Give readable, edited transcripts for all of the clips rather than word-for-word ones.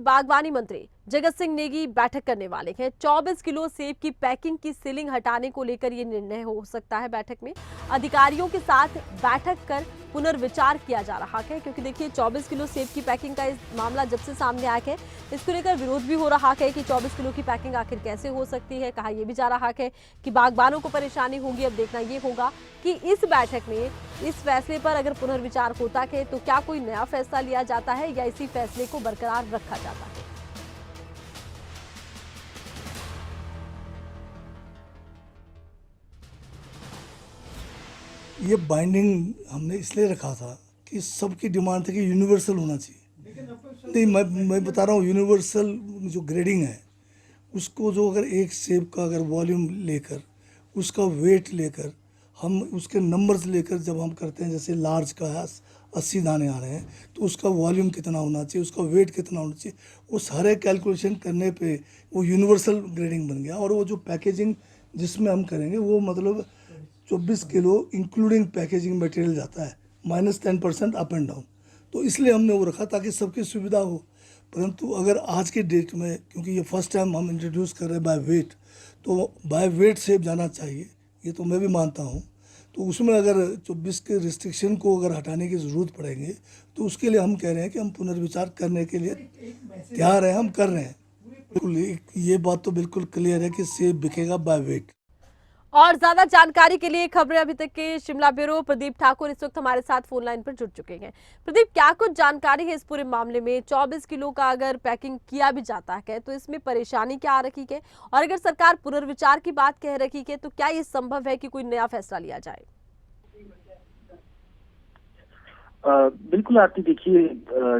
बागवानी मंत्री जगत सिंह नेगी बैठक करने वाले हैं। 24 किलो सेब की पैकिंग की सीलिंग हटाने को लेकर ये निर्णय हो सकता है। बैठक में अधिकारियों के साथ बैठक कर पुनर्विचार किया जा रहा है, क्योंकि देखिए 24 किलो सेब की पैकिंग का इस मामला जब से सामने आया है, इसको लेकर विरोध भी हो रहा है कि 24 किलो की पैकिंग आखिर कैसे हो सकती है। कहा यह भी जा रहा है कि बागबानों को परेशानी होगी। अब देखना ये होगा कि इस बैठक में इस फैसले पर अगर पुनर्विचार होता है तो क्या कोई नया फैसला लिया जाता है या इसी फैसले को बरकरार रखा जाता है। ये बाइंडिंग हमने इसलिए रखा था कि सबकी डिमांड थी कि यूनिवर्सल होना चाहिए। नहीं, मैं बता रहा हूँ, यूनिवर्सल जो ग्रेडिंग है उसको, जो अगर एक सेब का अगर वॉल्यूम लेकर, उसका वेट लेकर, हम उसके नंबर्स लेकर जब हम करते हैं, जैसे लार्ज का है 80 दाने आ रहे हैं तो उसका वॉल्यूम कितना होना चाहिए, उसका वेट कितना होना चाहिए, वो सारे कैलकुलेशन करने पे वो यूनिवर्सल ग्रेडिंग बन गया। और वो जो पैकेजिंग जिसमें हम करेंगे वो मतलब 24 किलो इंक्लूडिंग पैकेजिंग मटेरियल जाता है, -10% अप एंड डाउन। तो इसलिए हमने वो रखा ताकि सबकी सुविधा हो। परंतु अगर आज के डेट में, क्योंकि ये फर्स्ट टाइम हम इंट्रोड्यूस कर रहे हैं बाय वेट, तो बाय वेट सेब जाना चाहिए, ये तो मैं भी मानता हूँ। तो उसमें अगर 24 के रिस्ट्रिक्शन को अगर हटाने की ज़रूरत पड़ेंगे तो उसके लिए हम कह रहे हैं कि हम पुनर्विचार करने के लिए तैयार हैं, हम कर रहे हैं। बिल्कुल ये बात तो बिल्कुल क्लियर है कि सेब बिकेगा बाय वेट। और ज्यादा जानकारी के लिए खबरें अभी तक के शिमला ब्यूरो प्रदीप ठाकुर इस वक्त हमारे साथ फोन लाइन पर जुड़ चुके हैं। प्रदीप, क्या कुछ जानकारी है इस पूरे मामले में? 24 किलो का अगर पैकिंग किया भी जाता है तो इसमें परेशानी क्या आ रही है, और अगर सरकार पुनर्विचार की बात कह रही है तो क्या ये संभव है कि कोई नया फैसला लिया जाए? बिल्कुल आरती, देखिए,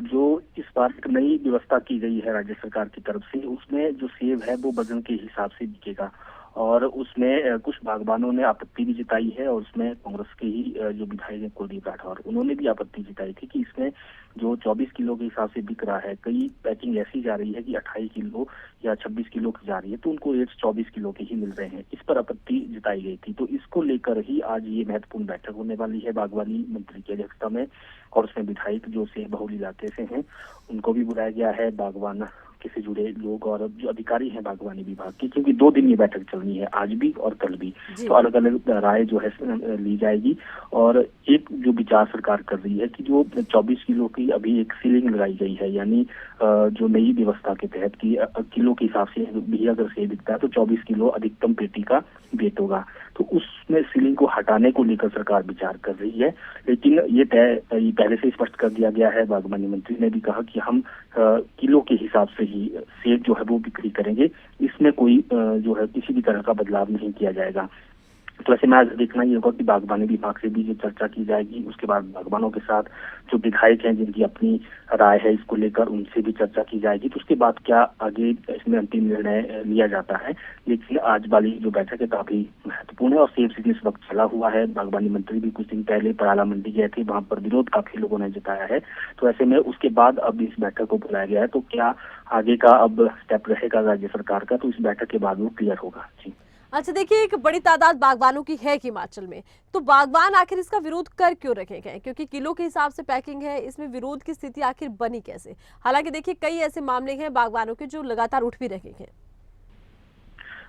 जो इस बार एक नई व्यवस्था की गई है राज्य सरकार की तरफ से, उसमें जो सेब है वो वजन के हिसाब से बिकेगा। और उसमें कुछ बागबानों ने आपत्ति भी जताई है, और उसमें कांग्रेस के ही जो विधायक हैं कुलदीप राठौर, उन्होंने भी आपत्ति जताई थी कि इसमें जो 24 किलो के हिसाब से बिक रहा है, कई पैकिंग ऐसी जा रही है कि 28 किलो या 26 किलो की जा रही है, तो उनको रेट 24 किलो के ही मिल रहे हैं। इस पर आपत्ति जताई गई थी। तो इसको लेकर ही आज ये महत्वपूर्ण बैठक होने वाली है बागवानी मंत्री की अध्यक्षता में, और उसमें विधायक जो सेब बहुल इलाके से हैं उनको भी बुलाया गया है, बागवान से जुड़े लोग और जो अधिकारी हैं बागवानी विभाग की, क्योंकि 2 दिन ये बैठक चलनी है, आज भी और कल भी। तो अलग अलग राय जो है ली जाएगी। और एक जो विचार सरकार कर रही है कि जो 24 किलो की अभी एक सीलिंग लगाई गई है, यानी जो नई व्यवस्था के तहत की किलो के हिसाब से भी अगर सेब बिकता है तो 24 किलो अधिकतम पेटी का वेट होगा, तो उसमें सीलिंग को हटाने को लेकर सरकार विचार कर रही है। लेकिन ये पहले से स्पष्ट कर दिया गया है, बागवानी मंत्री ने भी कहा कि हम किलो के हिसाब से ही सेब जो है वो बिक्री करेंगे, इसमें कोई जो है किसी भी तरह का बदलाव नहीं किया जाएगा। तो ऐसे में आज देखना ये होगा कि बागवानी विभाग से भी जो चर्चा की जाएगी, उसके बाद बागवानों के साथ जो विधायक हैं जिनकी अपनी राय है इसको लेकर, उनसे भी चर्चा की जाएगी। तो उसके बाद क्या आगे इसमें अंतिम निर्णय लिया जाता है। लेकिन आज वाली जो बैठक है काफी महत्वपूर्ण है, और सेब सीजन इस वक्त चला हुआ है। बागवानी मंत्री भी कुछ दिन पहले पराला मंडी गए थे, वहां पर विरोध काफी लोगों ने जताया है। तो ऐसे में उसके बाद अब इस बैठक को बुलाया गया है, तो क्या आगे का अब स्टेप रहेगा राज्य सरकार का, तो इस बैठक के बाद वो क्लियर होगा। जी अच्छा, देखिए, एक बड़ी तादाद बागबानों की है हिमाचल में, तो बागबान आखिर इसका विरोध कर क्यों रखे गए? क्योंकि किलो के हिसाब से पैकिंग है, इसमें विरोध की स्थिति आखिर बनी कैसे? हालांकि देखिए कई ऐसे मामले हैं बागबानों के जो लगातार उठ भी रहे हैं।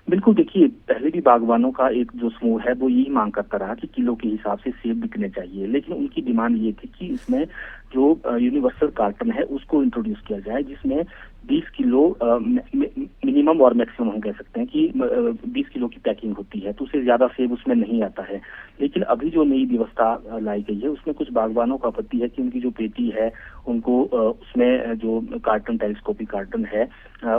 बिल्कुल, देखिए, पहले भी बागवानों का एक जो समूह है वो यही मांग करता रहा कि किलो के हिसाब से सेब बिकने चाहिए, लेकिन उनकी डिमांड ये थी कि इसमें जो यूनिवर्सल कार्टन है उसको इंट्रोड्यूस किया जाए, जिसमें 20 किलो मिनिमम और मैक्सिमम हम कह सकते हैं कि 20 किलो की पैकिंग होती है, तो उससे ज्यादा सेब उसमें नहीं आता है। लेकिन अभी जो नई व्यवस्था लाई गई है उसमें कुछ बागवानों को आपत्ति है कि उनकी जो पेटी है उनको उसमें जो कार्टन, टेलीस्कोपिक कार्टन है,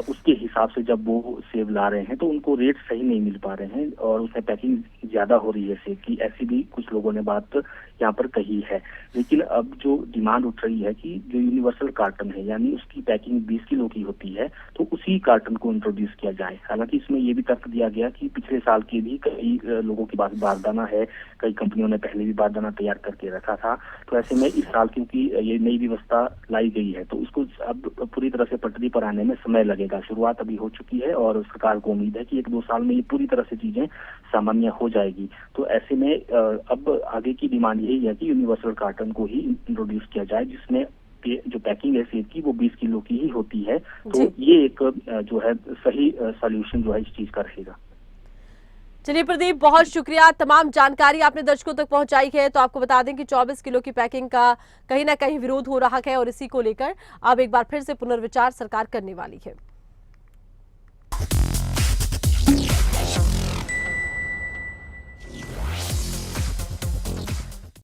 उसके हिसाब से जब वो सेब ला रहे हैं तो उनको रेट सही नहीं मिल पा रहे हैं, और उसमें पैकिंग ज्यादा हो रही है सेब की। ऐसी भी कुछ लोगों ने बात यहाँ पर कही है। लेकिन अब जो डिमांड उठ रही है कि जो यूनिवर्सल कार्टन है, यानी उसकी पैकिंग 20 किलो की होती है, तो उसी कार्टन को इंट्रोड्यूस किया जाए। हालांकि इसमें ये भी तर्क दिया गया कि पिछले साल के भी कई लोगों के पास बारदाना है, कई कंपनियों ने पहले भी बारदाना तैयार करके रखा था। तो ऐसे में इस साल क्योंकि ये नई व्यवस्था लाई गई है तो उसको अब पूरी तरह से पटरी पर आने में समय लगेगा। शुरुआत अभी हो चुकी है और सरकार को उम्मीद है कि 1-2 साल में ये पूरी तरह से चीजें सामान्य हो जाएगी। तो ऐसे में अब आगे की डिमांड यही है कि यूनिवर्सल कार्टन को ही इंट्रोड्यूस किया जाए, जिसमें की जो पैकिंग है सेब की वो 20 किलो की ही होती है। तो जी। ये एक जो है सही सॉल्यूशन जो है इस चीज का रहेगा। चलिए प्रदीप, बहुत शुक्रिया, तमाम जानकारी आपने दर्शकों तक पहुंचाई है। तो आपको बता दें कि 24 किलो की पैकिंग का कहीं ना कहीं विरोध हो रहा है और इसी को लेकर अब एक बार फिर से पुनर्विचार सरकार करने वाली है।